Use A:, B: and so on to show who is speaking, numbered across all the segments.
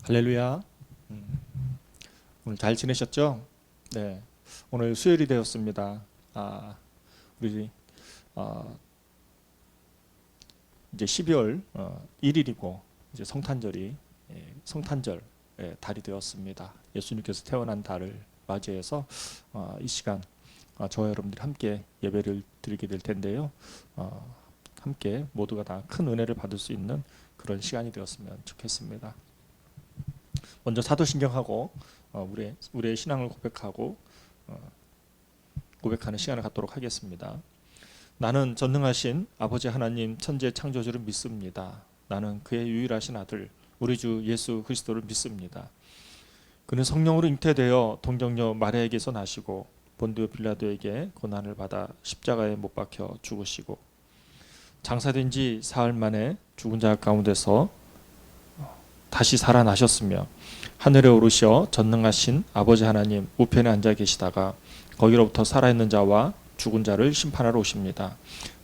A: 할렐루야. 오늘 잘 지내셨죠? 네. 오늘 수요일이 되었습니다. 우리 이제 12월 1일이고 이제 성탄절 달이 되었습니다. 예수님께서 태어난 달을 맞이해서 이 시간 저와 여러분들이 함께 예배를 드리게 될 텐데요. 함께 모두가 다 큰 은혜를 받을 수 있는 그런 시간이 되었으면 좋겠습니다. 먼저 사도신경하고 우리의 신앙을 고백하고 고백하는 시간을 갖도록 하겠습니다. 나는 전능하신 아버지 하나님 천지의 창조주를 믿습니다. 나는 그의 유일하신 아들 우리 주 예수 그리스도를 믿습니다. 그는 성령으로 잉태되어 동정녀 마리아에게서 나시고 본디오 빌라도에게 고난을 받아 십자가에 못 박혀 죽으시고 장사된 지 사흘 만에 죽은 자 가운데서 다시 살아나셨으며 하늘에 오르셔 전능하신 아버지 하나님 우편에 앉아 계시다가 거기로부터 살아있는 자와 죽은 자를 심판하러 오십니다.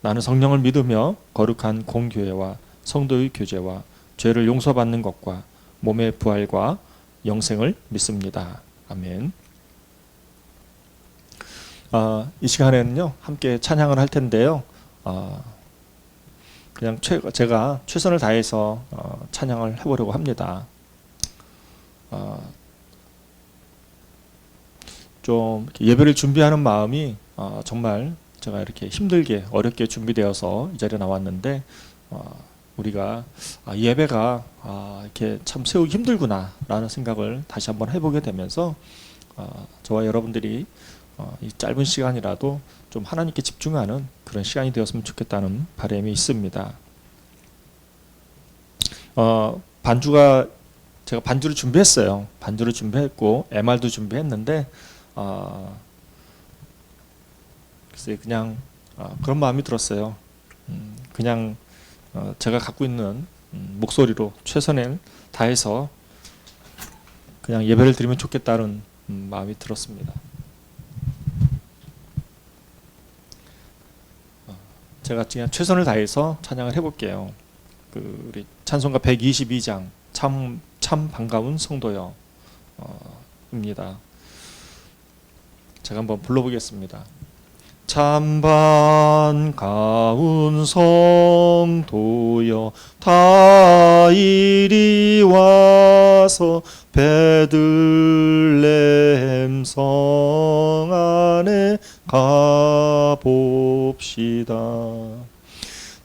A: 나는 성령을 믿으며 거룩한 공교회와 성도의 교제와 죄를 용서받는 것과 몸의 부활과 영생을 믿습니다. 아멘. 이 시간에는요 함께 찬양을 할 텐데요. 그냥 제가 최선을 다해서 찬양을 해보려고 합니다. 좀 예배를 준비하는 마음이 정말 제가 이렇게 힘들게 어렵게 준비되어서 이 자리에 나왔는데 우리가 예배가 이렇게 참 세우기 힘들구나 라는 생각을 다시 한번 해보게 되면서 저와 여러분들이 이 짧은 시간이라도 좀 하나님께 집중하는 그런 시간이 되었으면 좋겠다는 바람이 있습니다. 제가 반주를 준비했어요. 반주를 준비했고 MR도 준비했는데 글쎄 그냥 그런 마음이 들었어요. 그냥 제가 갖고 있는 목소리로 최선을 다해서 그냥 예배를 드리면 좋겠다는 마음이 들었습니다. 제가 그냥 최선을 다해서 찬양을 해볼게요. 우리 찬송가 122장 참 반가운 성도여 입니다. 제가 한번 불러보겠습니다. 참 반가운 성도여 다 이리 와서 베들레헴 성 안에 가봅시다.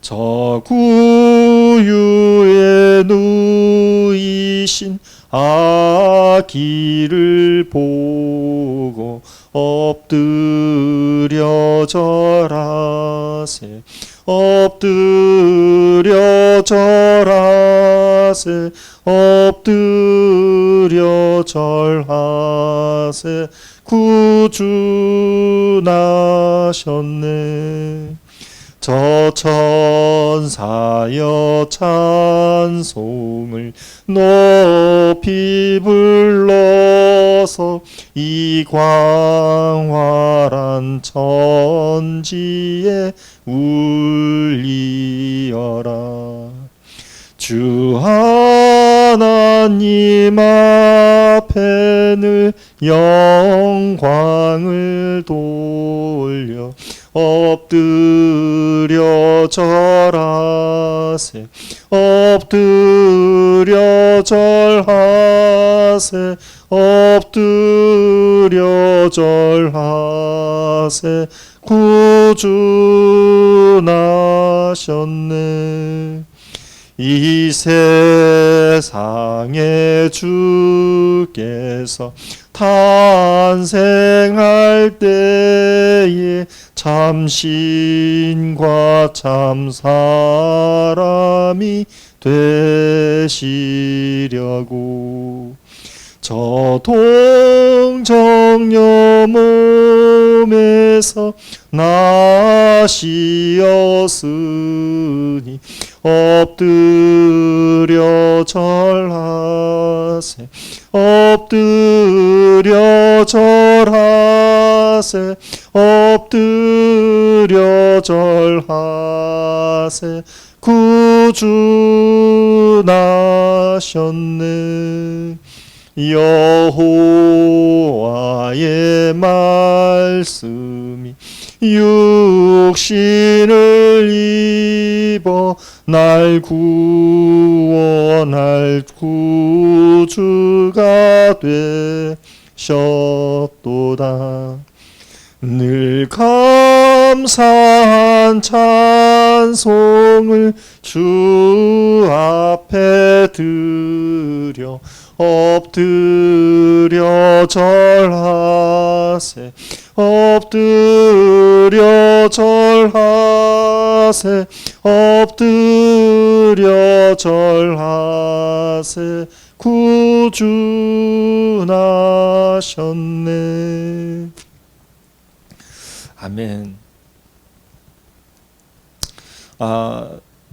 A: 저 구유에 누이신 아기를 보고 엎드려 절하세 엎드려 절하세 엎드려 절하세 구주 나셨네. 저 천사여 찬송을 높이 불러서 이 광활한 천지에 울리어라. 주 하나님 앞에 늘 영광을 돌려 엎드려 절하세 엎드려 절하세 엎드려 절하세 구주 나셨네. 이 세상에 주께서 탄생할 때에 참 신과 참 사람이 되시려고 저 동정녀 몸에서 나시었으니 엎드려 절하세 엎드려 절하세 엎드려 절하세 구주 나셨네. 여호와의 말씀이 육신을 입어 날 구원할 구주가 되셨도다. 늘 감사한 찬송을 주 앞에 드려 엎드려 절하세. 엎드려 절하세. 엎드려 절하세. 구주 나셨네. 아멘.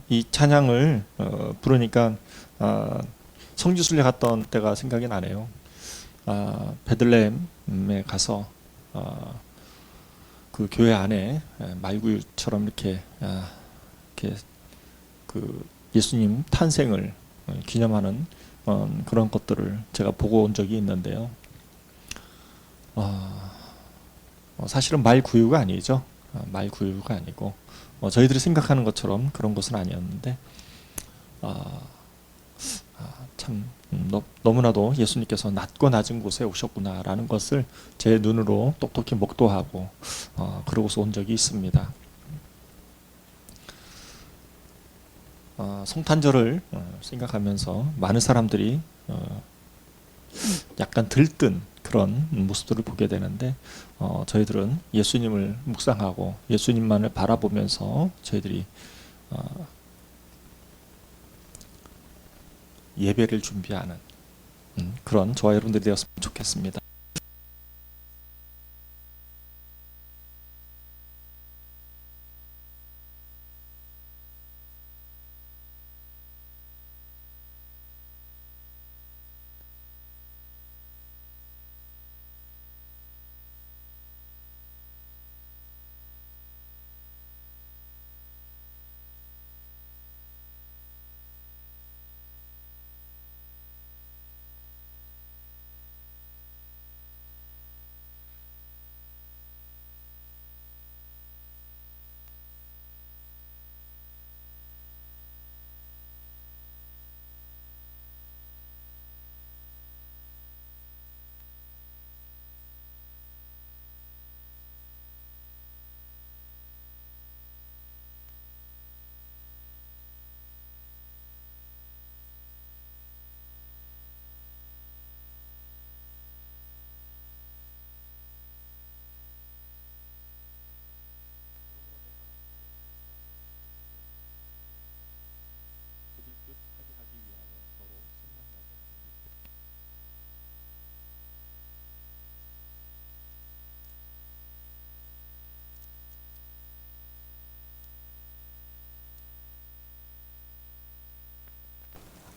A: 이 찬양을 부르니까 성지순례 갔던 때가 생각이 나네요. 베들레헴에 가서 그 교회 안에 말구유처럼 이렇게 그 예수님 탄생을 기념하는 그런 것들을 제가 보고 온 적이 있는데요. 사실은 말구유가 아니죠. 말구유가 아니고 저희들이 생각하는 것처럼 그런 것은 아니었는데 참 너무나도 예수님께서 낮고 낮은 곳에 오셨구나라는 것을 제 눈으로 똑똑히 목도하고 그러고서 온 적이 있습니다. 성탄절을 생각하면서 많은 사람들이 약간 들뜬 그런 모습들을 보게 되는데 저희들은 예수님을 묵상하고 예수님만을 바라보면서 저희들이 예배를 준비하는 그런 저와 여러분들이 되었으면 좋겠습니다.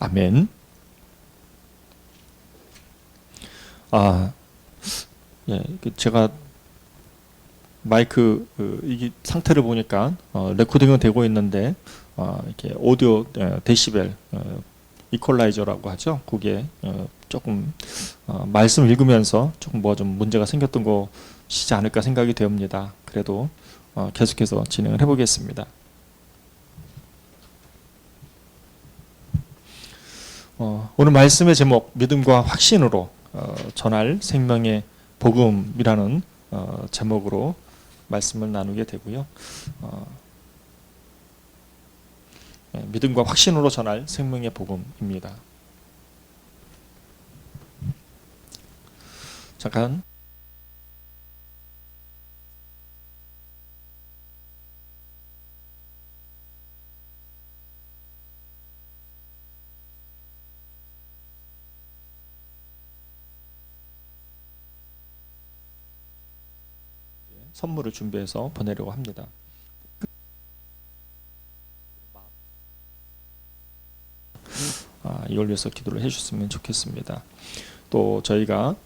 A: 아멘. 예, 제가 마이크 이 상태를 보니까 레코딩은 되고 있는데 이렇게 오디오 데시벨 이퀄라이저라고 하죠. 그게 조금 말씀 읽으면서 조금 뭐 좀 문제가 생겼던 것이지 않을까 생각이 되옵니다. 그래도 계속해서 진행을 해보겠습니다. 오늘 말씀의 제목 믿음과 확신으로 전할 생명의 복음이라는 제목으로 말씀을 나누게 되고요. 믿음과 확신으로 전할 생명의 복음입니다. 잠깐. 선물을 준비해서 보내려고 합니다. 이걸 위해서 기도를 해주셨으면 좋겠습니다. 또 저희가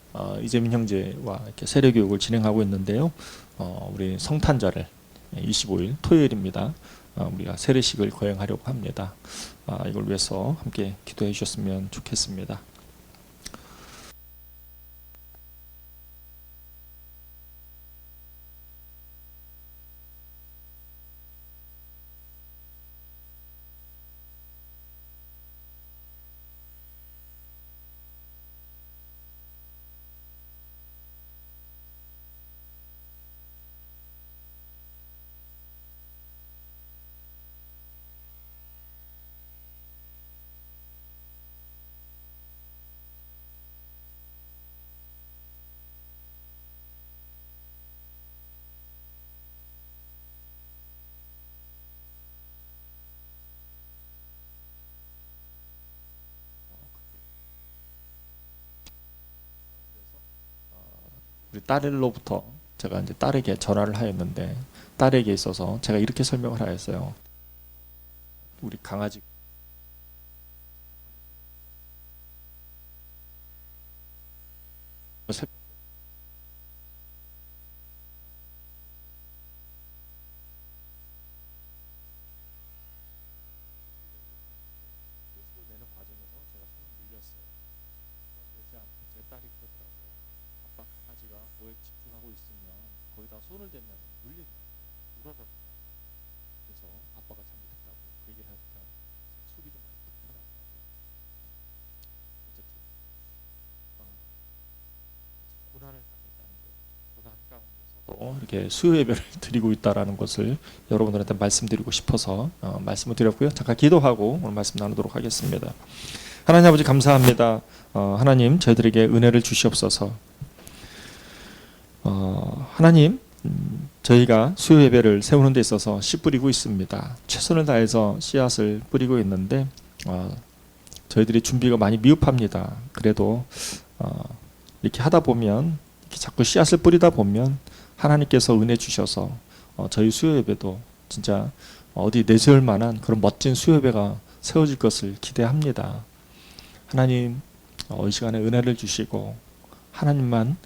A: 이재민 형제와 이렇게 세례 교육을 진행하고 있는데요. 우리 성탄절을 25일 토요일입니다. 우리가 세례식을 거행하려고 합니다. 이걸 위해서 함께 기도해 주셨으면 좋겠습니다. 우리 딸로부터 제가 이제 딸에게 전화를 하였는데, 딸에게 있어서 제가 이렇게 설명을 하였어요. 우리 강아지 을 내는 과정에서 제가 손을 물렸어요. 제 딸이 그러더라고요. 아빠, 강아지가 뭐에 집중하고 있으면 거기다 손을 대면 물린다고, 울어버린다고. 그래서 아빠가 잘못했다고 그 얘기를 하니까 속이 좀 많이 불편하더라고요. 어쨌든 고난을 당했다는 거예요. 고난 가운데서도 이렇게 수요 예배를 드리고 있다라는 것을 여러분들한테 말씀드리고 싶어서 말씀을 드렸고요. 잠깐 기도하고 오늘 말씀 나누도록 하겠습니다. 하나님 아버지, 감사합니다. 하나님, 저희들에게 은혜를 주시옵소서. 하나님, 저희가 수요 예배를 세우는 데 있어서 씨 뿌리고 있습니다. 최선을 다해서 씨앗을 뿌리고 있는데 저희들이 준비가 많이 미흡합니다. 그래도 이렇게 하다 보면, 이렇게 자꾸 씨앗을 뿌리다 보면 하나님께서 은혜 주셔서 저희 수요 예배도 진짜 어디 내세울 만한 그런 멋진 수요 예배가 세워질 것을 기대합니다. 하나님, 이 시간에 은혜를 주시고 하나님만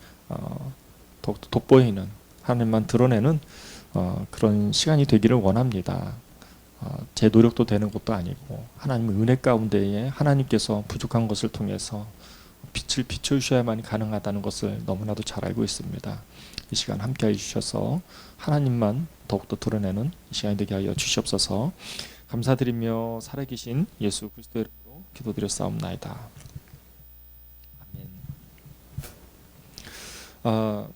A: 돋보이는, 하나님만 드러내는 그런 시간이 되기를 원합니다. 제 노력도 되는 것도 아니고 하나님의 은혜 가운데에 하나님께서 부족한 것을 통해서 빛을 비춰주셔야만 가능하다는 것을 너무나도 잘 알고 있습니다. 이 시간 함께 해주셔서 하나님만 더욱더 드러내는 이 시간이 되게 하여 주시옵소서. 감사드리며 살아계신 예수 그리스도의 이름으로 기도드렸사옵나이다. 아멘.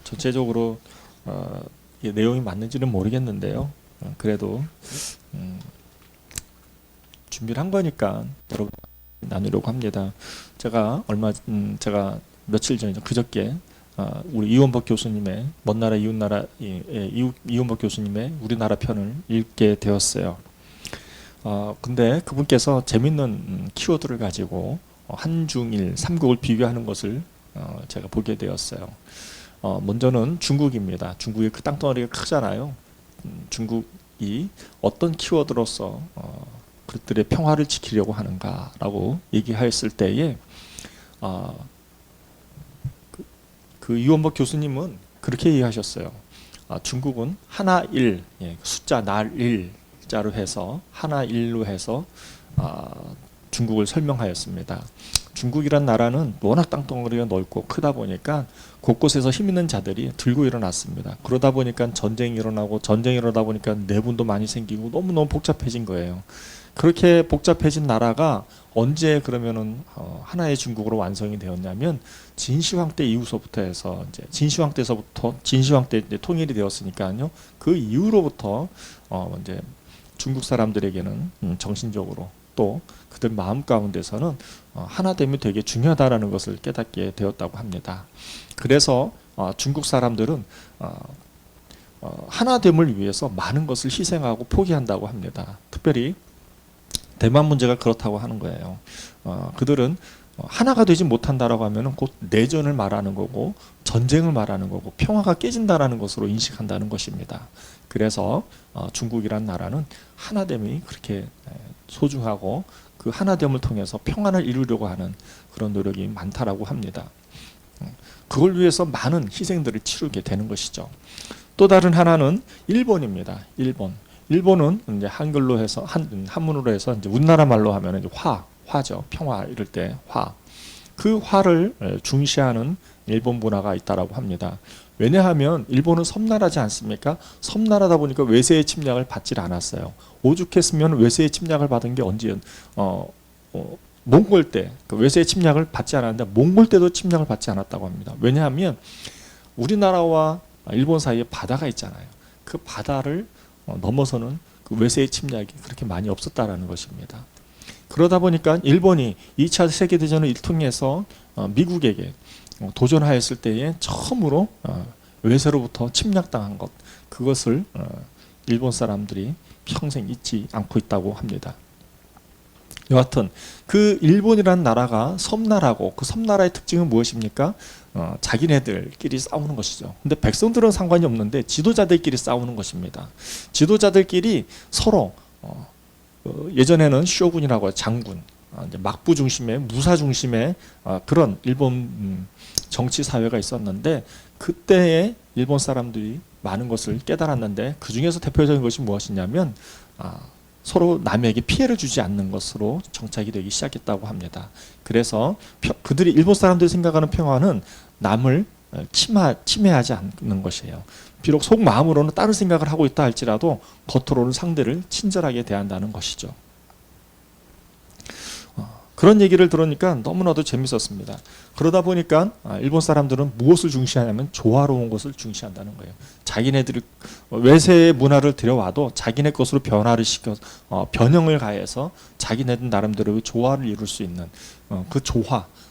A: 전체적으로 내용이 맞는지는 모르겠는데요. 그래도 준비를 한 거니까 여러분 나누려고 합니다. 제가 며칠 전이죠, 그저께 우리 이원복 교수님의 먼 나라 이웃 나라 이원복 교수님의 우리나라 편을 읽게 되었어요. 근데 그분께서 재밌는 키워드를 가지고 한중일 삼국을 비교하는 것을 제가 보게 되었어요. 먼저는 중국입니다. 중국의 그 땅덩어리가 크잖아요. 중국이 어떤 키워드로서 그들의 평화를 지키려고 하는가라고 얘기했을 때에 그 이원복 교수님은 그렇게 얘기하셨어요. 중국은 하나일, 숫자 날일자로 해서 하나일로 해서 중국을 설명하였습니다. 중국이란 나라는 워낙 땅덩어리가 넓고 크다 보니까 곳곳에서 힘 있는 자들이 들고 일어났습니다. 그러다 보니까 전쟁이 일어나고, 전쟁이 일어나다 보니까 내분도 많이 생기고 너무너무 복잡해진 거예요. 그렇게 복잡해진 나라가 언제 그러면은 하나의 중국으로 완성이 되었냐면 진시황 때 이후서부터 해서 이제 진시황 때 이제 통일이 되었으니까요. 그 이후로부터 이제 중국 사람들에게는 정신적으로 또 그들 마음 가운데서는 하나됨이 되게 중요하다라는 것을 깨닫게 되었다고 합니다. 그래서 중국 사람들은 하나됨을 위해서 많은 것을 희생하고 포기한다고 합니다. 특별히 대만 문제가 그렇다고 하는 거예요. 그들은 하나가 되지 못한다라고 하면 곧 내전을 말하는 거고 전쟁을 말하는 거고 평화가 깨진다라는 것으로 인식한다는 것입니다. 그래서 중국이란 나라는 하나됨이 그렇게 소중하고 그 하나됨을 통해서 평안을 이루려고 하는 그런 노력이 많다라고 합니다. 그걸 위해서 많은 희생들을 치르게 되는 것이죠. 또 다른 하나는 일본입니다. 일본은 이제 한글로 해서 한문으로 해서 이제 우리나라 말로 하면 이제 화죠. 평화 이럴 때 화. 그 화를 중시하는 일본 문화가 있다라고 합니다. 왜냐하면 일본은 섬나라지 않습니까? 섬나라다 보니까 외세의 침략을 받질 않았어요. 오죽했으면 외세의 침략을 받은 게 언제 몽골 때 그 외세의 침략을 받지 않았는데 몽골 때도 침략을 받지 않았다고 합니다. 왜냐하면 우리나라와 일본 사이에 바다가 있잖아요. 그 바다를 넘어서는 그 외세의 침략이 그렇게 많이 없었다라는 것입니다. 그러다 보니까 일본이 2차 세계대전을 통해서 미국에게 도전하였을 때에 처음으로 외세로부터 침략당한 것, 그것을 일본 사람들이 평생 잊지 않고 있다고 합니다. 여하튼 그 일본이라는 나라가 섬나라고, 그 섬나라의 특징은 무엇입니까? 자기네들끼리 싸우는 것이죠. 근데 백성들은 상관이 없는데 지도자들끼리 싸우는 것입니다. 지도자들끼리 서로 예전에는 쇼군이라고 장군, 이제 막부 중심의 무사 중심의 그런 일본 정치 사회가 있었는데, 그때의 일본 사람들이 많은 것을 깨달았는데 그 중에서 대표적인 것이 무엇이냐면 서로 남에게 피해를 주지 않는 것으로 정착이 되기 시작했다고 합니다. 그래서 그들이 일본 사람들이 생각하는 평화는 남을 침해하지 않는 것이에요. 비록 속마음으로는 다른 생각을 하고 있다 할지라도 겉으로는 상대를 친절하게 대한다는 것이죠. 그런 얘기를 들으니까 너무나도 재밌었습니다. 그러다 보니까 일본 사람들은 무엇을 중시하냐면 조화로운 것을 중시한다는 거예요. 자기네들이 외세의 문화를 들여와도 자기네 것으로 변화를 시켜 변형을 가해서 자기네들 나름대로의 조화를 이룰 수 있는 그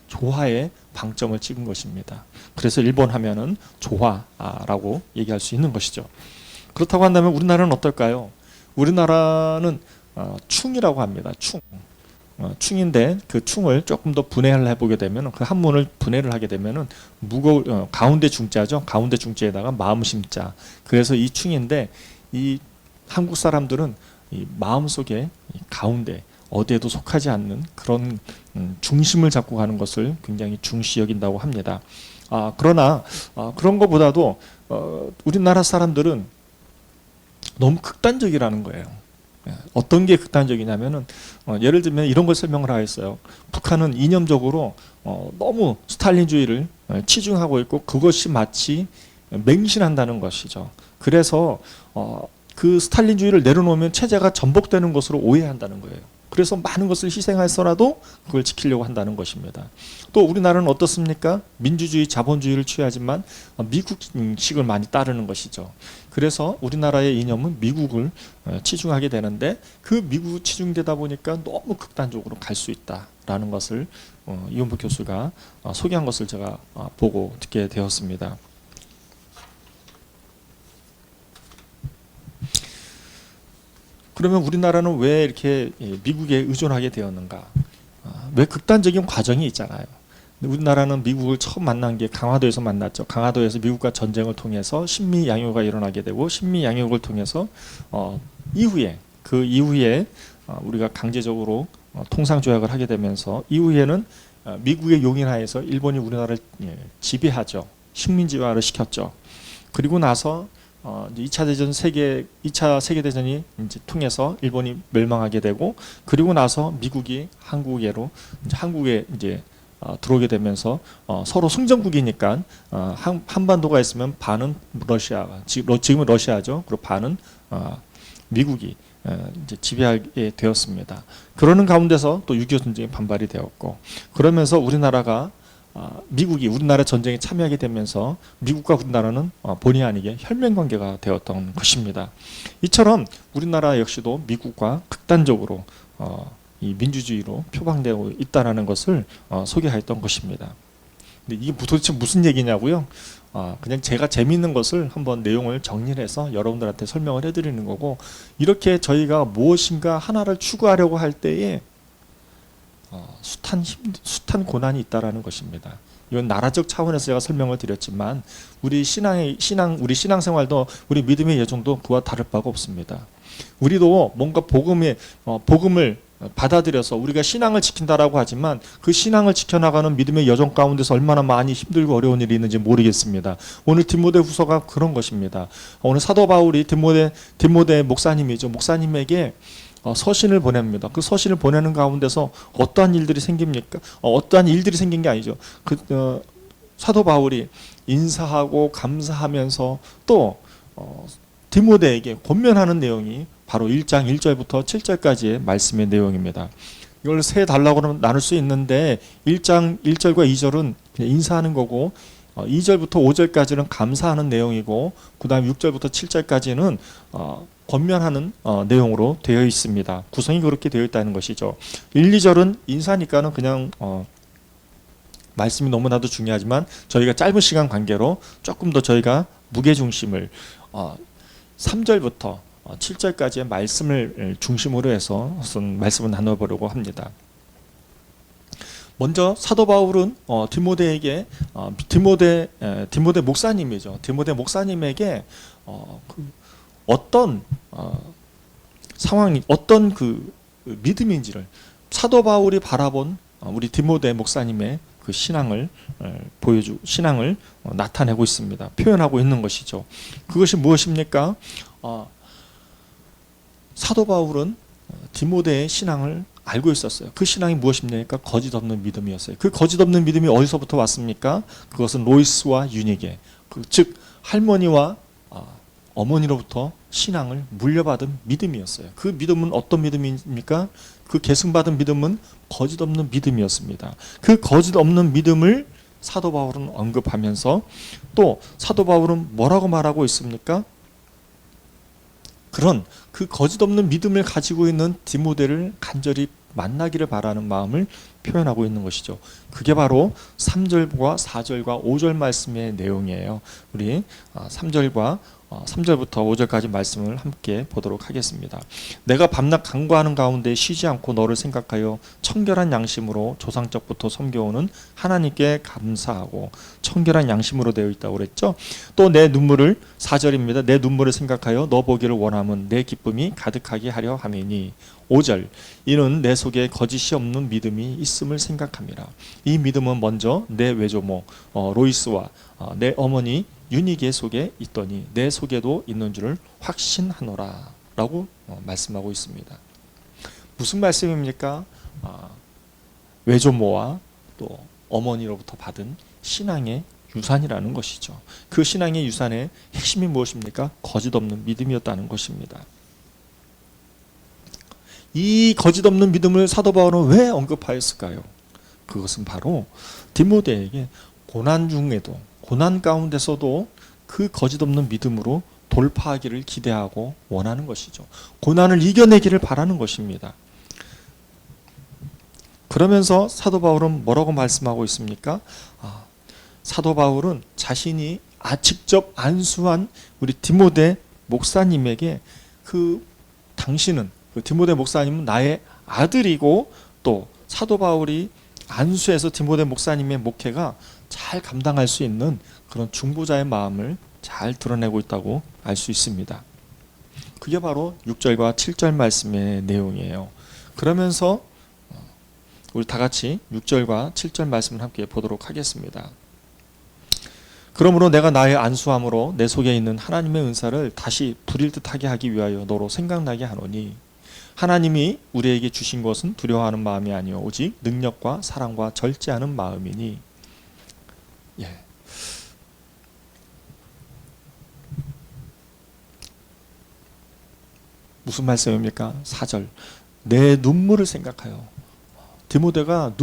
A: 조화에 방점을 찍은 것입니다. 그래서 일본 하면은 조화라고 얘기할 수 있는 것이죠. 그렇다고 한다면 우리나라는 어떨까요? 우리나라는 충이라고 합니다. 충인데 그 충을 조금 더 분해를 해보게 되면, 그 한문을 분해를 하게 되면은 가운데 중자죠. 가운데 중자에다가 마음 심자. 그래서 이 충인데, 이 한국 사람들은 이 마음 속에 가운데 어디에도 속하지 않는 그런 중심을 잡고 가는 것을 굉장히 중시 여긴다고 합니다. 그러나 그런 것보다도 우리나라 사람들은 너무 극단적이라는 거예요. 어떤 게 극단적이냐면은 예를 들면 이런 걸 설명을 하겠어요. 북한은 이념적으로 너무 스탈린주의를 치중하고 있고 그것이 마치 맹신한다는 것이죠. 그래서 그 스탈린주의를 내려놓으면 체제가 전복되는 것으로 오해한다는 거예요. 그래서 많은 것을 희생해서라도 그걸 지키려고 한다는 것입니다. 또 우리나라는 어떻습니까? 민주주의, 자본주의를 취하지만 미국식을 많이 따르는 것이죠. 그래서 우리나라의 이념은 미국을 치중하게 되는데, 그 미국 치중되다 보니까 너무 극단적으로 갈 수 있다라는 것을 이원복 교수가 소개한 것을 제가 보고 듣게 되었습니다. 그러면 우리나라는 왜 이렇게 미국에 의존하게 되었는가? 왜 극단적인 과정이 있잖아요. 우리나라는 미국을 처음 만난 게 강화도에서 만났죠. 강화도에서 미국과 전쟁을 통해서 신미 양요가 일어나게 되고, 신미 양요를 통해서 그 이후에 우리가 강제적으로 통상 조약을 하게 되면서, 이후에는 미국의 용인하에서 일본이 우리나라를 지배하죠. 식민지화를 시켰죠. 그리고 나서 2차 세계대전이 이제 통해서 일본이 멸망하게 되고, 그리고 나서 미국이 한국에 이제 들어오게 되면서 서로 승전국이니까 한반도가 있으면 반은 러시아가, 지금은 러시아죠. 그리고 반은 미국이 이제 지배하게 되었습니다. 그러는 가운데서 또 6.25 전쟁이 반발이 되었고, 그러면서 우리나라가 미국이 우리나라 전쟁에 참여하게 되면서 미국과 우리나라는 본의 아니게 혈맹 관계가 되었던 것입니다. 이처럼 우리나라 역시도 미국과 극단적으로 이 민주주의로 표방되고 있다는 것을 소개했던 것입니다. 근데 이게 도대체 무슨 얘기냐고요? 그냥 제가 재미있는 것을 한번 내용을 정리해서 여러분들한테 설명을 해드리는 거고, 이렇게 저희가 무엇인가 하나를 추구하려고 할 때에 숱한 고난이 있다라는 것입니다. 이건 나라적 차원에서 제가 설명을 드렸지만, 우리 신앙생활도, 우리 믿음의 여정도 그와 다를 바가 없습니다. 우리도 뭔가 복음을 받아들여서 우리가 신앙을 지킨다라고 하지만 그 신앙을 지켜나가는 믿음의 여정 가운데서 얼마나 많이 힘들고 어려운 일이 있는지 모르겠습니다. 오늘 디모데후서가 그런 것입니다. 오늘 사도 바울이 디모데 목사님이죠. 목사님에게 서신을 보냅니다. 그 서신을 보내는 가운데서 어떠한 일들이 생깁니까? 어떠한 일들이 생긴 게 아니죠. 사도 바울이 인사하고 감사하면서 또 디모데에게 권면하는 내용이 바로 1장 1절부터 7절까지의 말씀의 내용입니다. 이걸 세 단락으로 나눌 수 있는데 1장 1절과 2절은 그냥 인사하는 거고 2절부터 5절까지는 감사하는 내용이고 그 다음 6절부터 7절까지는 권면하는 내용으로 되어 있습니다. 구성이 그렇게 되어 있다는 것이죠. 1, 2절은 인사니까는 그냥 말씀이 너무나도 중요하지만 저희가 짧은 시간 관계로 조금 더 저희가 무게중심을 3절부터 7절까지의 말씀을 중심으로 해서 말씀을 나눠보려고 합니다. 먼저 사도 바울은 디모데에게 디모데 목사님이죠. 디모데 목사님에게 어떤 상황이 어떤 그 믿음인지를 사도 바울이 바라본 우리 디모데 목사님의 그 신앙을 신앙을 나타내고 있습니다. 표현하고 있는 것이죠. 그것이 무엇입니까? 사도 바울은 디모데의 신앙을 알고 있었어요. 그 신앙이 무엇입니까? 거짓 없는 믿음이었어요. 그 거짓 없는 믿음이 어디서부터 왔습니까? 그것은 로이스와 유니게, 즉 할머니와 어머니로부터 신앙을 물려받은 믿음이었어요. 그 믿음은 어떤 믿음입니까? 그 계승받은 믿음은 거짓 없는 믿음이었습니다. 그 거짓 없는 믿음을 사도 바울은 언급하면서 또 사도 바울은 뭐라고 말하고 있습니까? 그런 그 거짓 없는 믿음을 가지고 있는 디모데를 간절히 만나기를 바라는 마음을 표현하고 있는 것이죠. 그게 바로 3절과 4절과 5절 말씀의 내용이에요. 우리 3절부터 5절까지 말씀을 함께 보도록 하겠습니다. 내가 밤낮 간구하는 가운데 쉬지 않고 너를 생각하여 청결한 양심으로 조상적부터 섬겨오는 하나님께 감사하고, 청결한 양심으로 되어 있다고 그랬죠. 또 내 눈물을 4절입니다. 내 눈물을 생각하여 너 보기를 원함은 내 기쁨이 가득하게 하려 함이니. 5절 이는 내 속에 거짓이 없는 믿음이 있음을 생각함이라. 이 믿음은 먼저 내 외조모 로이스와 내 어머니 유니게 속에 있더니 내 속에도 있는 줄을 확신하노라 라고 말씀하고 있습니다. 무슨 말씀입니까? 외조모와 또 어머니로부터 받은 신앙의 유산이라는 것이죠. 그 신앙의 유산의 핵심이 무엇입니까? 거짓 없는 믿음이었다는 것입니다. 이 거짓 없는 믿음을 사도 바울은 왜 언급하였을까요? 그것은 바로 디모데에게 고난 중에도, 고난 가운데서도 그 거짓 없는 믿음으로 돌파하기를 기대하고 원하는 것이죠. 고난을 이겨내기를 바라는 것입니다. 그러면서 사도 바울은 뭐라고 말씀하고 있습니까? 사도 바울은 자신이 직접 안수한 우리 디모데 목사님에게 당신은 디모데 목사님은 나의 아들이고, 또 사도 바울이 안수해서 디모데 목사님의 목회가 잘 감당할 수 있는 그런 중보자의 마음을 잘 드러내고 있다고 알 수 있습니다. 그게 바로 6절과 7절 말씀의 내용이에요. 그러면서 우리 다 같이 6절과 7절 말씀을 함께 보도록 하겠습니다. 그러므로 내가 나의 안수함으로 내 속에 있는 하나님의 은사를 다시 부릴 듯하게 하기 위하여 너로 생각나게 하노니, 하나님이 우리에게 주신 것은 두려워하는 마음이 아니요 오직 능력과 사랑과 절제하는 마음이니. 무슨 말씀입니까? 4절 내 눈물을 생각하여. 디모데가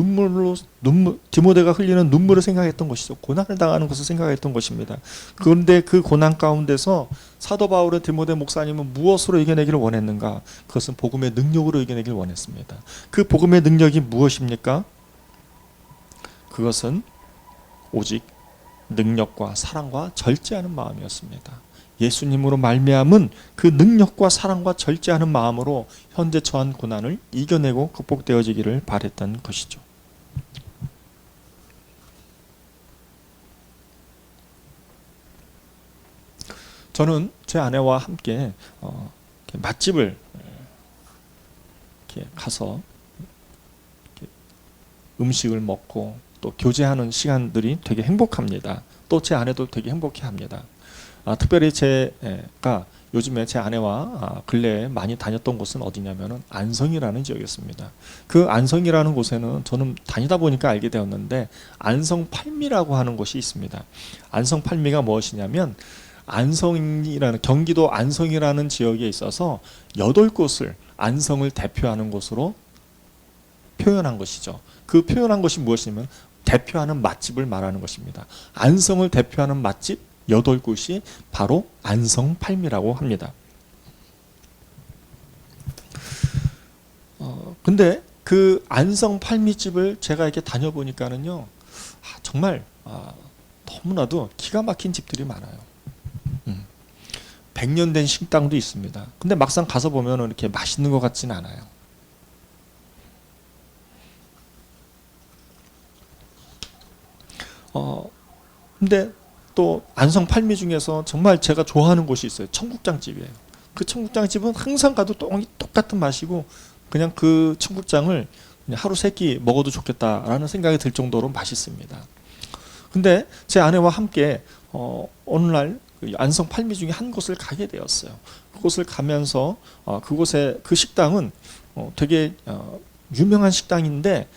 A: 흘리는 눈물을 생각했던 것이죠. 고난을 당하는 것을 생각했던 것입니다. 그런데 그 고난 가운데서 사도 바울은 디모데 목사님은 무엇으로 이겨내기를 원했는가? 그것은 복음의 능력으로 이겨내기를 원했습니다. 그 복음의 능력이 무엇입니까? 그것은 오직 능력과 사랑과 절제하는 마음이었습니다. 예수님으로 말미암은 그 능력과 사랑과 절제하는 마음으로 현재 처한 고난을 이겨내고 극복되어지기를 바랬던 것이죠. 저는 제 아내와 함께 맛집을 이렇게 가서 이렇게 음식을 먹고 또 교제하는 시간들이 되게 행복합니다. 또 제 아내도 되게 행복해합니다. 특별히 제가 요즘에 제 아내와 근래에 많이 다녔던 곳은 어디냐면은 안성이라는 지역이었습니다. 그 안성이라는 곳에는 저는 다니다 보니까 알게 되었는데 안성팔미라고 하는 곳이 있습니다. 안성팔미가 무엇이냐면 안성이라는 경기도 안성이라는 지역에 있어서 8곳을 안성을 대표하는 곳으로 표현한 것이죠. 그 표현한 것이 무엇이냐면 대표하는 맛집을 말하는 것입니다. 안성을 대표하는 맛집 8곳이 바로 안성팔미라고 합니다. 근데 그 안성팔미집을 제가 이렇게 다녀보니까는요, 정말 너무나도 기가 막힌 집들이 많아요. 100년 된 식당도 있습니다. 근데 막상 가서 보면 이렇게 맛있는 것 같지는 않아요. 근데 또 안성 팔미 중에서 정말 제가 좋아하는 곳이 있어요. 청국장집이에요. 그 청국장집은 항상 가도 똑같은 맛이고 그냥 그 청국장을 그냥 하루 3끼 먹어도 좋겠다라는 생각이 들 정도로 맛있습니다. 근데 제 아내와 함께 어느 날 안성 팔미 중에 한 곳을 가게 되었어요. 그곳을 가면서 그곳에 그 식당은 되게 유명한 식당인데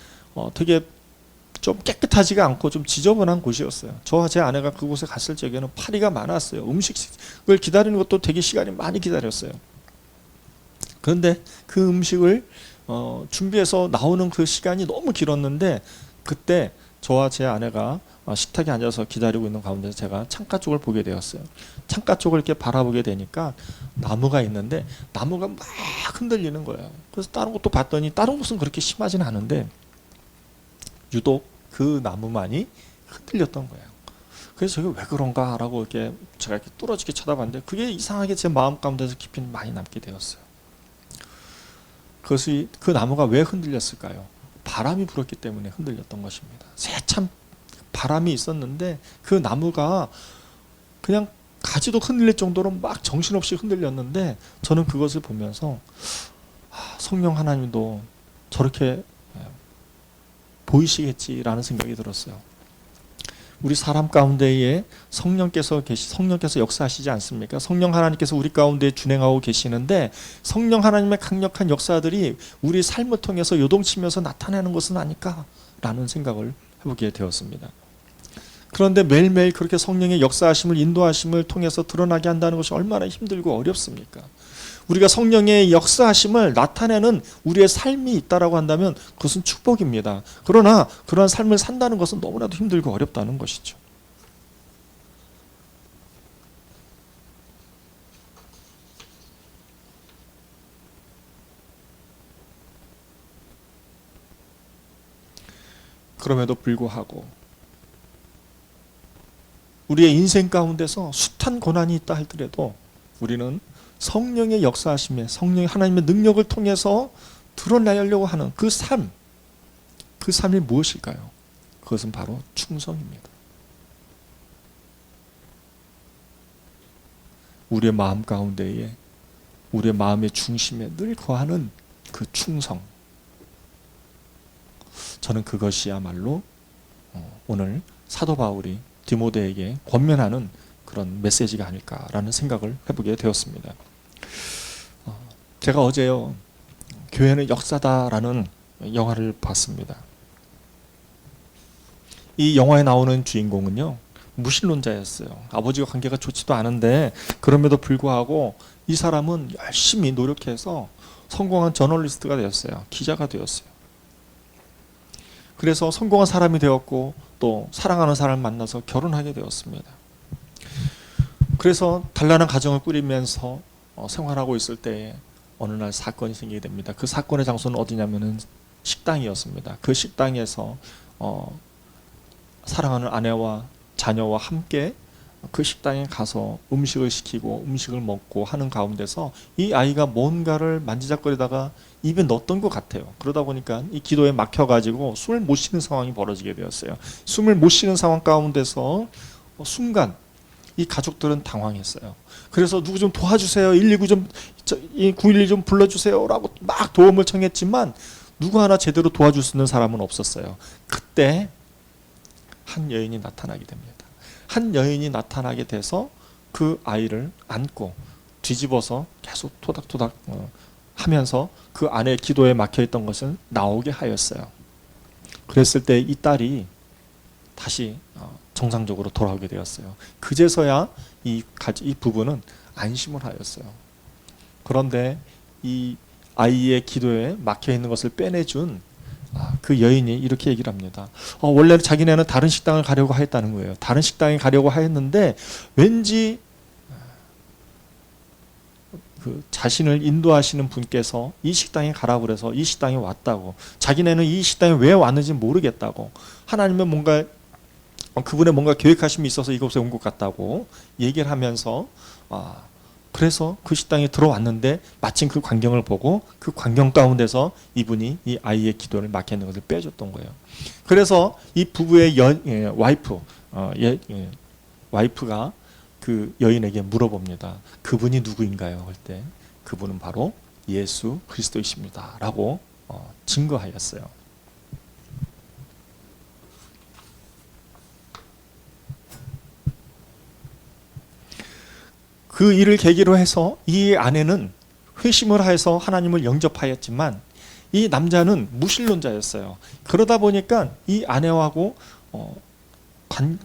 A: 되게 좀 깨끗하지가 않고 좀 지저분한 곳이었어요. 저와 제 아내가 그곳에 갔을 적에는 파리가 많았어요. 음식을 기다리는 것도 되게 시간이 많이 기다렸어요. 그런데 그 음식을 준비해서 나오는 그 시간이 너무 길었는데 그때 저와 제 아내가 식탁에 앉아서 기다리고 있는 가운데 제가 창가 쪽을 보게 되었어요. 창가 쪽을 이렇게 바라보게 되니까 나무가 있는데 나무가 막 흔들리는 거예요. 그래서 다른 곳도 봤더니 다른 곳은 그렇게 심하지는 않은데 유독 그 나무만이 흔들렸던 거예요. 그래서 저게 왜 그런가라고 이렇게 제가 이렇게 뚫어지게 쳐다봤는데 그게 이상하게 제 마음 가운데서 깊이 많이 남게 되었어요. 그것이 그 나무가 왜 흔들렸을까요? 바람이 불었기 때문에 흔들렸던 것입니다. 세찬 바람이 있었는데 그 나무가 그냥 가지도 흔들릴 정도로 막 정신없이 흔들렸는데 저는 그것을 보면서 성령 하나님도 저렇게 보이시겠지라는 생각이 들었어요. 우리 사람 가운데에 성령께서 역사하시지 않습니까? 성령 하나님께서 우리 가운데 준행하고 계시는데 성령 하나님의 강력한 역사들이 우리 삶을 통해서 요동치면서 나타나는 것은 아닐까라는 생각을 해보게 되었습니다. 그런데 매일매일 그렇게 성령의 역사하심을 인도하심을 통해서 드러나게 한다는 것이 얼마나 힘들고 어렵습니까? 우리가 성령의 역사하심을 나타내는 우리의 삶이 있다라고 한다면 그것은 축복입니다. 그러나 그러한 삶을 산다는 것은 너무나도 힘들고 어렵다는 것이죠. 그럼에도 불구하고 우리의 인생 가운데서 숱한 고난이 있다 할지라도 우리는 성령의 역사하심에 성령의 하나님의 능력을 통해서 드러내려고 하는 그 삶이 무엇일까요? 그것은 바로 충성입니다. 우리의 마음 가운데에 우리의 마음의 중심에 늘 거하는 그 충성. 저는 그것이야말로 오늘 사도 바울이 디모데에게 권면하는 그런 메시지가 아닐까라는 생각을 해보게 되었습니다. 제가 어제요 교회는 역사다라는 영화를 봤습니다. 이 영화에 나오는 주인공은요 무신론자였어요. 아버지와 관계가 좋지도 않은데 그럼에도 불구하고 이 사람은 열심히 노력해서 성공한 저널리스트가 되었어요. 기자가 되었어요. 그래서 성공한 사람이 되었고 또 사랑하는 사람을 만나서 결혼하게 되었습니다. 그래서 단란한 가정을 꾸리면서 생활하고 있을 때에 어느 날 사건이 생기게 됩니다. 그 사건의 장소는 어디냐면은 식당이었습니다. 그 식당에서 사랑하는 아내와 자녀와 함께 그 식당에 가서 음식을 시키고 음식을 먹고 하는 가운데서 이 아이가 뭔가를 만지작거리다가 입에 넣었던 것 같아요. 그러다 보니까 이 기도에 막혀가지고 숨을 못 쉬는 상황이 벌어지게 되었어요. 숨을 못 쉬는 상황 가운데서 순간 이 가족들은 당황했어요. 그래서 누구 좀 도와주세요. 119 좀, 911 좀 불러주세요. 라고 막 도움을 청했지만 누구 하나 제대로 도와줄 수 있는 사람은 없었어요. 그때 한 여인이 나타나게 됩니다. 한 여인이 나타나게 돼서 그 아이를 안고 뒤집어서 계속 토닥토닥 하면서 그 안에 기도에 막혀있던 것을 나오게 하였어요. 그랬을 때 이 딸이 다시 정상적으로 돌아오게 되었어요. 그제서야 이 부부는 안심을 하였어요. 그런데 이 아이의 기도에 막혀있는 것을 빼내준 그 여인이 이렇게 얘기를 합니다. 원래 자기네는 다른 식당을 가려고 했다는 거예요. 다른 식당에 가려고 했는데 왠지 그 자신을 인도하시는 분께서 이 식당에 가라고 그래서 이 식당에 왔다고, 자기네는 이 식당에 왜 왔는지 모르겠다고, 하나님은 뭔가 그분의 뭔가 계획하심이 있어서 이곳에 온 것 같다고 얘기를 하면서 그래서 그 식당에 들어왔는데 마침 그 광경을 보고 그 광경 가운데서 이분이 이 아이의 기도를 막혀 있는 것을 빼줬던 거예요. 그래서 이 부부의 와이프가 그 여인에게 물어봅니다. 그분이 누구인가요? 할 때 그분은 바로 예수 그리스도이십니다. 라고 증거하였어요. 그 일을 계기로 해서 이 아내는 회심을 해서 하나님을 영접하였지만 이 남자는 무신론자였어요. 그러다 보니까 이 아내하고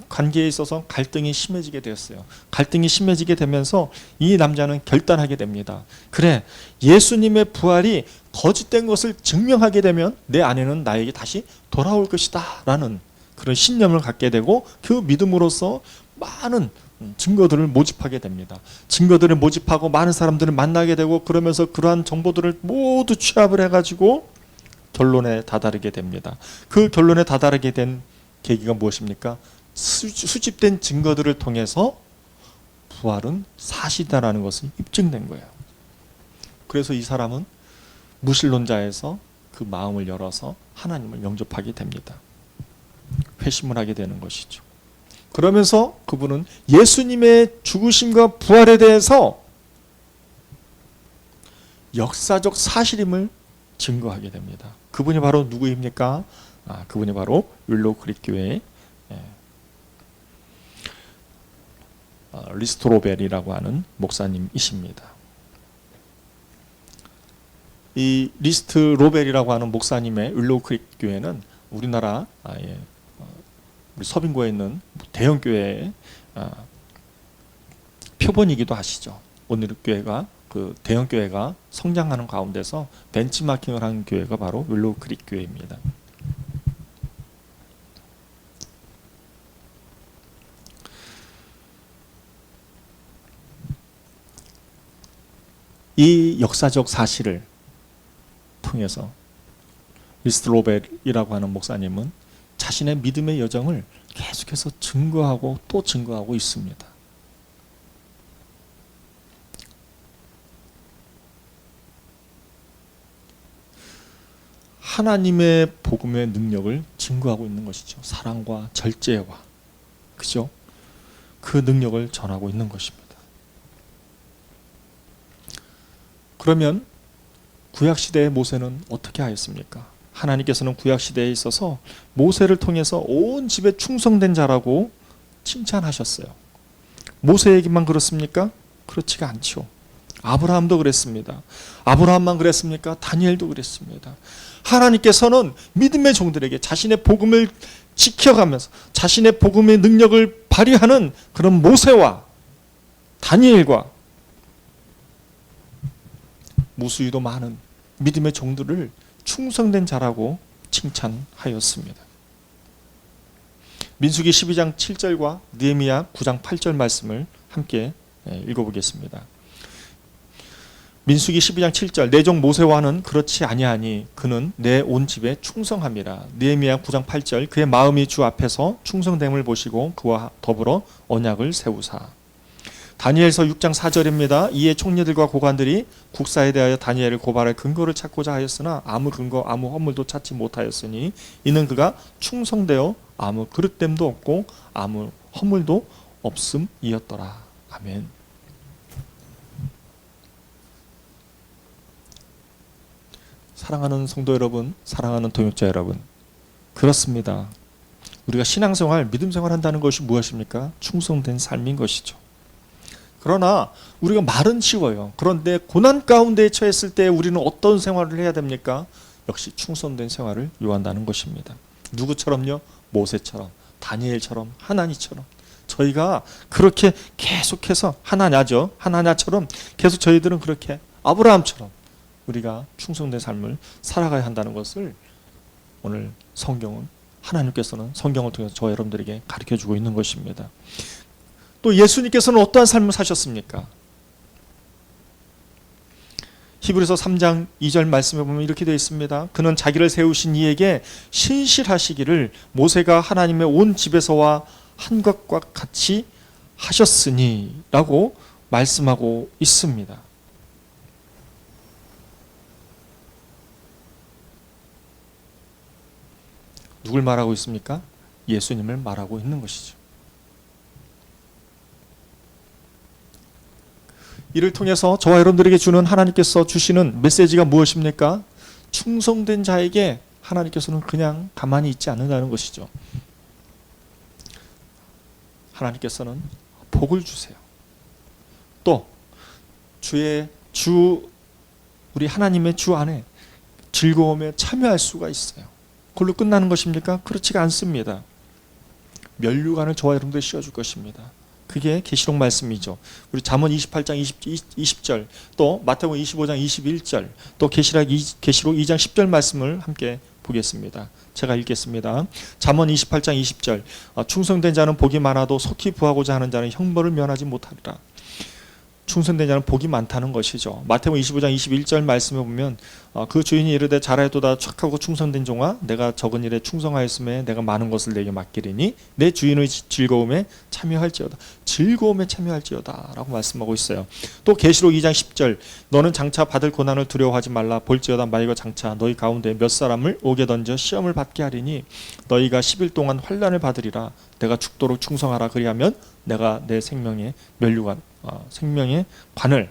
A: 관계에 있어서 갈등이 심해지게 되었어요. 갈등이 심해지게 되면서 이 남자는 결단하게 됩니다. 그래, 예수님의 부활이 거짓된 것을 증명하게 되면 내 아내는 나에게 다시 돌아올 것이다 라는 그런 신념을 갖게 되고 그 믿음으로써 많은 증거들을 모집하게 됩니다. 증거들을 모집하고 많은 사람들을 만나게 되고 그러면서 그러한 정보들을 모두 취합을 해가지고 결론에 다다르게 됩니다. 그 결론에 다다르게 된 계기가 무엇입니까? 수집된 증거들을 통해서 부활은 사실이다라는 것이 입증된 거예요. 그래서 이 사람은 무신론자에서 그 마음을 열어서 하나님을 영접하게 됩니다. 회심을 하게 되는 것이죠. 그러면서 그분은 예수님의 죽으심과 부활에 대해서 역사적 사실임을 증거하게 됩니다. 그분이 바로 누구입니까? 그분이 바로 윌로우 크릭 교회의 리스트로벨이라고 하는 목사님이십니다. 이 리스트로벨이라고 하는 목사님의 윌로우 크릭 교회는 우리나라 우리 서빙고에 있는 대형 교회의 표본이기도 하시죠. 오늘 교회가 그 대형 교회가 성장하는 가운데서 벤치마킹을 하는 교회가 바로 윌로우 크릭 교회입니다. 이 역사적 사실을 통해서 리스트로벨이라고 하는 목사님은 자신의 믿음의 여정을 계속해서 증거하고 또 증거하고 있습니다. 하나님의 복음의 능력을 증거하고 있는 것이죠. 사랑과 절제와, 그죠? 그 능력을 전하고 있는 것입니다. 그러면 구약시대의 모세는 어떻게 하였습니까? 하나님께서는 구약시대에 있어서 모세를 통해서 온 집에 충성된 자라고 칭찬하셨어요. 모세에게만 그렇습니까? 그렇지가 않죠. 아브라함도 그랬습니다. 아브라함만 그랬습니까? 다니엘도 그랬습니다. 하나님께서는 믿음의 종들에게 자신의 복음을 지켜가면서 자신의 복음의 능력을 발휘하는 그런 모세와 다니엘과 무수히도 많은 믿음의 종들을 충성된 자라고 칭찬하였습니다. 민수기 12장 7절과 느헤미야 9장 8절 말씀을 함께 읽어보겠습니다. 민수기 12장 7절 내 종 모세와는 그렇지 아니하니 그는 내 온 집에 충성함이라. 느헤미야 9장 8절 그의 마음이 주 앞에서 충성됨을 보시고 그와 더불어 언약을 세우사. 다니엘서 6장 4절입니다. 이에 총리들과 고관들이 국사에 대하여 다니엘을 고발할 근거를 찾고자 하였으나 아무 근거 아무 허물도 찾지 못하였으니 이는 그가 충성되어 아무 그릇됨도 없고 아무 허물도 없음이었더라. 아멘. 사랑하는 성도 여러분, 사랑하는 동역자 여러분, 그렇습니다. 우리가 신앙생활, 믿음생활 한다는 것이 무엇입니까? 충성된 삶인 것이죠. 그러나 우리가 말은 쉬워요. 그런데 고난 가운데 처했을 때 우리는 어떤 생활을 해야 됩니까? 역시 충성된 생활을 요한다는 것입니다. 누구처럼요? 모세처럼, 다니엘처럼, 하나니처럼. 저희가 그렇게 계속해서 하나냐처럼 계속 저희들은 그렇게 아브라함처럼 우리가 충성된 삶을 살아가야 한다는 것을 오늘 하나님께서는 성경을 통해서 저와 여러분들에게 가르쳐주고 있는 것입니다. 또 예수님께서는 어떠한 삶을 사셨습니까? 히브리서 3장 2절 말씀에 보면 이렇게 되어 있습니다. 그는 자기를 세우신 이에게 신실하시기를 모세가 하나님의 온 집에서와 한 것과 같이 하셨으니 라고 말씀하고 있습니다. 누굴 말하고 있습니까? 예수님을 말하고 있는 것이죠. 이를 통해서 저와 여러분들에게 하나님께서 주시는 메시지가 무엇입니까? 충성된 자에게 하나님께서는 그냥 가만히 있지 않는다는 것이죠. 하나님께서는 복을 주세요. 또 우리 하나님의 주 안에 즐거움에 참여할 수가 있어요. 그걸로 끝나는 것입니까? 그렇지가 않습니다. 면류관을 저와 여러분들에 씌워줄 것입니다. 그게 계시록 말씀이죠. 우리 잠언 28장 20절, 또 마태복음 25장 21절, 또 계시록 2장 10절 말씀을 함께 보겠습니다. 제가 읽겠습니다. 잠언 28장 20절, 충성된 자는 복이 많아도 속히 부하고자 하는 자는 형벌을 면하지 못하리라. 충성된 자는 복이 많다는 것이죠. 마태복음 25장 21절 말씀에 보면 그 주인이 이르되 잘하였도다 착하고 충성된 종아, 내가 적은 일에 충성하였음에 내가 많은 것을 내게 맡기리니 내 주인의 즐거움에 참여할지어다. 즐거움에 참여할지어다 라고 말씀하고 있어요. 또 계시록 2장 10절, 너는 장차 받을 고난을 두려워하지 말라. 볼지어다 마귀가 장차 너희 가운데 몇 사람을 옥에 던져 시험을 받게 하리니 너희가 10일 동안 환난을 받으리라. 내가 죽도록 충성하라. 그리하면 내가 내 생명의 생명의 관을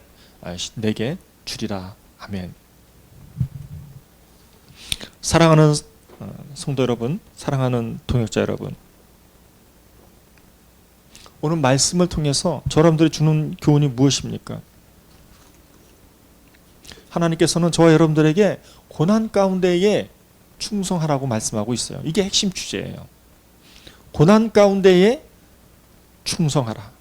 A: 내게 주리라. 아멘. 사랑하는 성도 여러분, 사랑하는 동역자 여러분, 오늘 말씀을 통해서 여러분들이 주는 교훈이 무엇입니까? 하나님께서는 저와 여러분들에게 고난 가운데에 충성하라고 말씀하고 있어요. 이게 핵심 주제예요. 고난 가운데에 충성하라.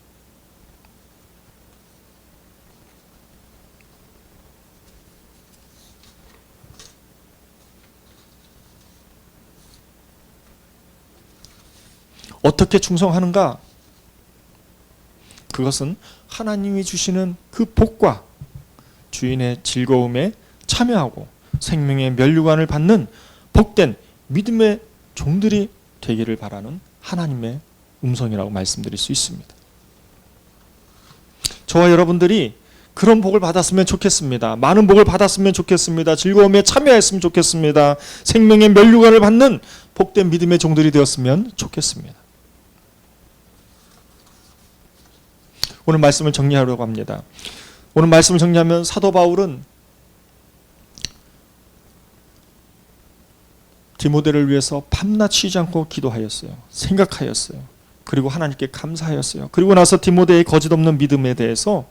A: 어떻게 충성하는가? 그것은 하나님이 주시는 그 복과 주인의 즐거움에 참여하고 생명의 면류관을 받는 복된 믿음의 종들이 되기를 바라는 하나님의 음성이라고 말씀드릴 수 있습니다. 저와 여러분들이 그런 복을 받았으면 좋겠습니다. 많은 복을 받았으면 좋겠습니다. 즐거움에 참여했으면 좋겠습니다. 생명의 면류관을 받는 복된 믿음의 종들이 되었으면 좋겠습니다. 오늘 말씀을 정리하려고 합니다. 오늘 말씀을 정리하면 사도 바울은 디모데를 위해서 밤낮 쉬지 않고 기도하였어요. 생각하였어요. 그리고 하나님께 감사하였어요. 그리고 나서 디모데의 거짓없는 믿음에 대해서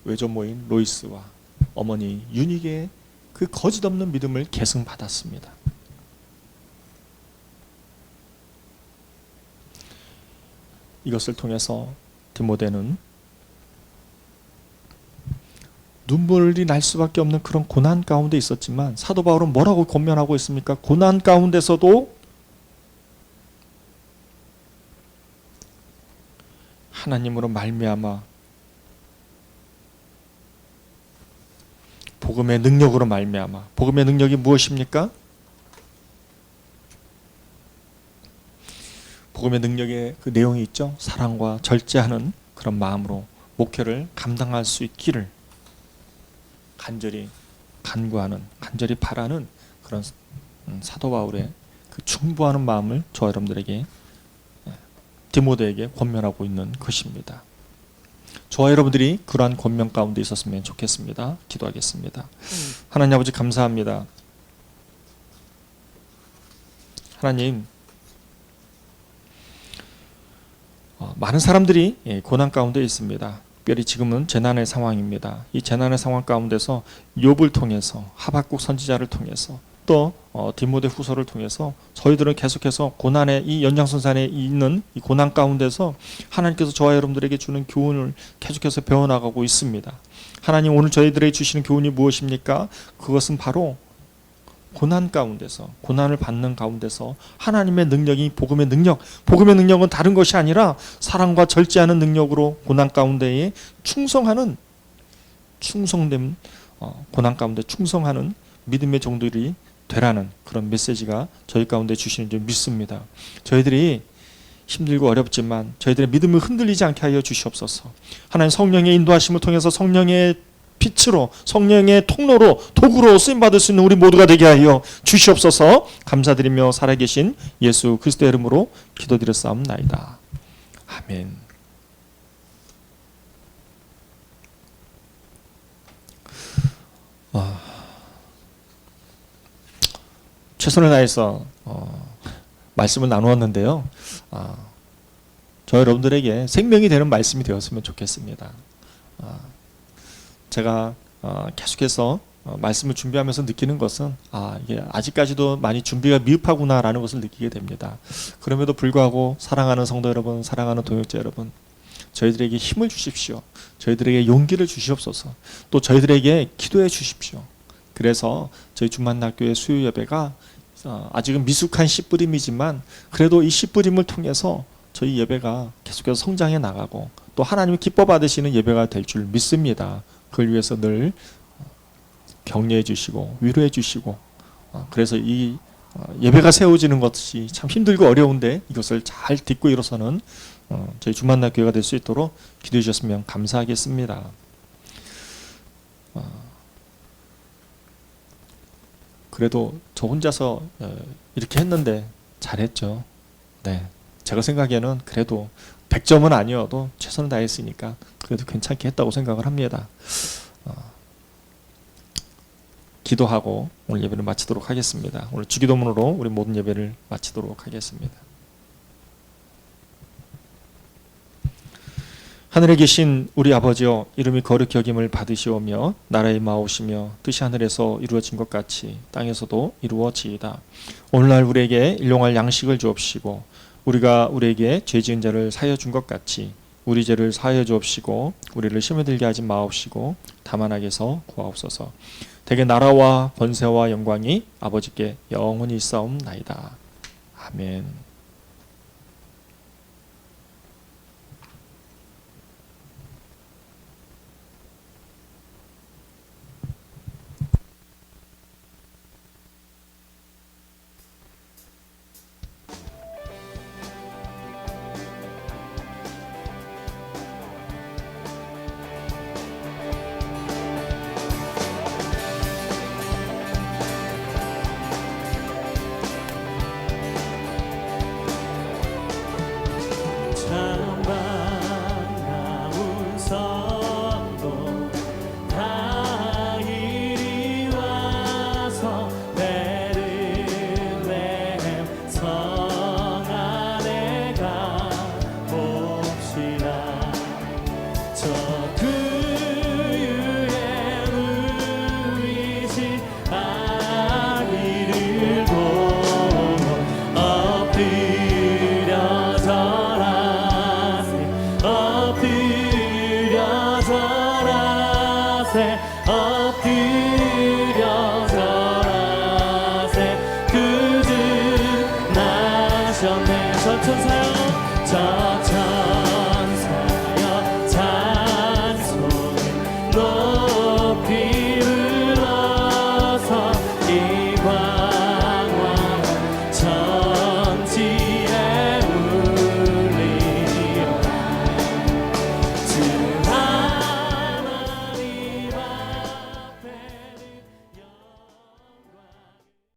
A: 외조모인 로이스와 어머니 유닉의 그 거짓없는 믿음을 계승받았습니다. 이것을 통해서 디모데는 눈물이 날 수밖에 없는 그런 고난 가운데 있었지만 사도 바울은 뭐라고 권면하고 있습니까? 고난 가운데서도 하나님으로 말미암아 복음의 능력으로 말미암아, 복음의 능력이 무엇입니까? 복음의 능력의 그 내용이 있죠. 사랑과 절제하는 그런 마음으로 목회를 감당할 수 있기를 간절히 간구하는, 간절히 바라는 그런 사도 바울의 그 충부하는 마음을 저와 여러분들에게 디모데에게 권면하고 있는 것입니다. 저와 여러분들이 그러한 권면 가운데 있었으면 좋겠습니다. 기도하겠습니다. 하나님 아버지 감사합니다. 하나님, 많은 사람들이 고난 가운데 있습니다. 특별히 지금은 재난의 상황입니다. 이 재난의 상황 가운데서 욥을 통해서, 하박국 선지자를 통해서, 또 디모데 후서를 통해서 저희들은 계속해서 고난의 이 연장선상에 있는 이 고난 가운데서 하나님께서 저와 여러분들에게 주는 교훈을 계속해서 배워나가고 있습니다. 하나님, 오늘 저희들에게 주시는 교훈이 무엇입니까? 그것은 바로 고난 가운데서, 고난을 받는 가운데서 하나님의 능력이 복음의 능력은 다른 것이 아니라 사랑과 절제하는 능력으로 고난 가운데에 충성된 고난 가운데 충성하는 믿음의 종들이 되라는 그런 메시지가 저희 가운데 주시는 줄 믿습니다. 저희들이 힘들고 어렵지만 저희들의 믿음을 흔들리지 않게 하여 주시옵소서. 하나님, 성령의 인도하심을 통해서 성령의 빛으로, 성령의 통로로, 도구로 쓰임받을 수 있는 우리 모두가 되게 하여 주시옵소서. 감사드리며 살아계신 예수 그리스도의 이름으로 기도드렸사옵나이다. 아멘. 최선을 다해서 말씀을 나누었는데요. 저 여러분들에게 생명이 되는 말씀이 되었으면 좋겠습니다. 제가 계속해서 말씀을 준비하면서 느끼는 것은 이게 아직까지도 많이 준비가 미흡하구나라는 것을 느끼게 됩니다. 그럼에도 불구하고 사랑하는 성도 여러분, 사랑하는 동역자 여러분, 저희들에게 힘을 주십시오. 저희들에게 용기를 주시옵소서. 또 저희들에게 기도해 주십시오. 그래서 저희 주만나교회 수요 예배가 아직은 미숙한 씨뿌림이지만 그래도 이 씨뿌림을 통해서 저희 예배가 계속해서 성장해 나가고 또 하나님이 기뻐 받으시는 예배가 될 줄 믿습니다. 그걸 위해서 늘 격려해 주시고 위로해 주시고, 그래서 이 예배가 세워지는 것이 참 힘들고 어려운데 이것을 잘 딛고 일어서는 저희 주만나교회가 될 수 있도록 기도해 주셨으면 감사하겠습니다. 그래도 저 혼자서 이렇게 했는데 잘했죠. 네, 제가 생각에는 그래도 100점은 아니어도 최선을 다했으니까 그래도 괜찮게 했다고 생각을 합니다. 기도하고 오늘 예배를 마치도록 하겠습니다. 오늘 주기도문으로 우리 모든 예배를 마치도록 하겠습니다. 하늘에 계신 우리 아버지여, 이름이 거룩히 여김을 받으시오며 나라의 마오시며 뜻이 하늘에서 이루어진 것 같이 땅에서도 이루어지이다. 오늘날 우리에게 일용할 양식을 주옵시고 우리가 우리에게 죄 지은 자를 사하여 준 것 같이 우리 죄를 사하여 주옵시고 우리를 시험에 들게 하지 마옵시고 다만 악에서 구하옵소서. 대개 나라와 번세와 영광이 아버지께 영원히 있사옵나이다. 아멘.
B: 엎드려 절하세 그들 나셨네. 저 천사여 저